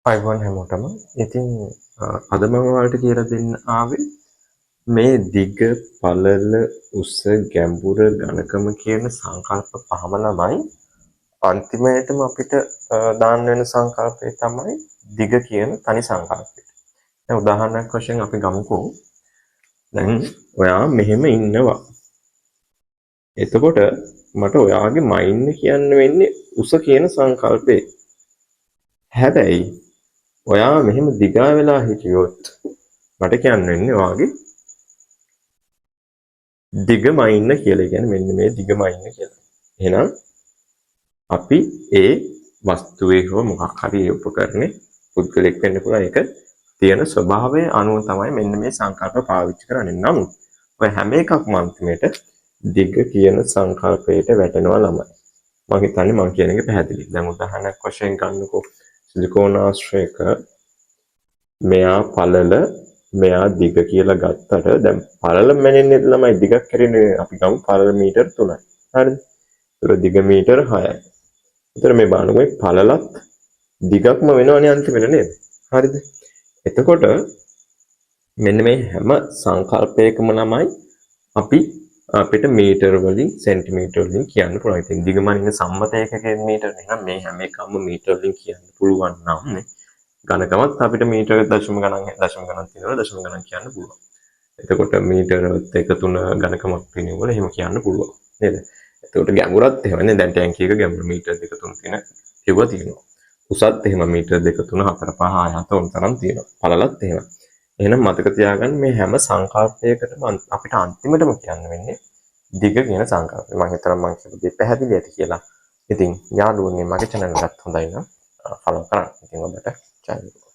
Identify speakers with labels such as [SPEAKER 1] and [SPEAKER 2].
[SPEAKER 1] අයිබෝන් හැමෝටම ඉතින් අද මම ඔයාලට කියලා දෙන්න ආවේ මේ දිග පළල උස ගැඹුර ඝනකම කියන සංකල්ප පහම ළමයි අන්තිමයටම අපිට දාන්න වෙන සංකල්පය තමයි දිග කියන තනි සංකල්පය. දැන් උදාහරණයක් වශයෙන් අපි ගමුකෝ. දැන් ඔයා මෙහෙම ඉන්නවා. එතකොට මට ඔයාගේ මයින්ඩ් කියන්න වෙන්නේ උස කියන සංකල්පේ. හැබැයි ඔයා මෙහෙම දිගා වෙලා හිටියොත් මට කියන්න වෙන්නේ ඔයාගේ දිගමයින්න කියලා. කියන්නේ මෙන්න මේ දිගමයින්න කියලා. එහෙනම් අපි ඒ වස්තුවේ හෝ මොකක් හරි උපකරණේ පුද්ගලෙක් වෙන්න පුළුවන්. ඒක තියෙන ස්වභාවය අනුව තමයි මෙන්න මේ සංකල්ප පාවිච්චි කරන්නේ. නමුත් ඔය හැම එකක්ම අන්තිමේට දිග කියන සංකල්පයට වැටෙනවා ළමයි. මම හිතන්නේ මම කියන එක පැහැදිලි. දැන් උදාහරණයක් වශයෙන් ගන්නකො සිලිකෝනාශ්‍රයක මෙයා පළල මෙයා දිග කියලා ගත්තට දැන් පළල මැනෙන්නේ ළමයි දිගක් කරන්නේ අපි ගමු පළල මීටර් 3යි. හරිද? ඒතර දිග මීටර් 6යි. ඒතර මේ බලනකො මේ පළලත් දිගක්ම වෙනවනේ අන්තිමට නේද? හරිද? එතකොට මෙන්න මේ හැම සංකල්පයකම ළමයි අපිට මීටර වලින් සෙන්ටිමීටර වලින් කියන්න පුළුවන්. ඉතින් දිගමනින්න සම්මත ඒකකයේ මීටර නේද? මේ හැම එකක්ම මීටර වලින් කියන්න පුළුවන් නම් නේ. ඝනකමත් අපිට මීටර දශම ගණන් තියෙනවා දශම ගණන් කියන්න පුළුවන්. එතකොට මීටරත් එක 3 ඝනකමක් තියෙනවල එහෙම කියන්න පුළුවන් නේද? එතකොට ගැඹුරත් එහෙමනේ. දැන් ටැංකිය එක ගැඹුර මීටර 2 3 තියෙන ඒවා තියෙනවා. උසත් එහෙම මීටර 2 3 4 5 6 7 උන් තරම් තියෙනවා. පළලත් එහෙම. එහෙනම් මතක තියාගන්න මේ හැම සංකල්පයකටම අපිට අන්තිමටම කියන්න වෙන්නේ දිග කියන සංකල්පය. මම හිතනවා මම කියපු දේ පැහැදිලි ඇති කියලා. ඉතින් යාළුවනේ මගේ channel එකත් හොඳයි නම් follow කරන්න. ඉතින් ඔබට ජය වේවා.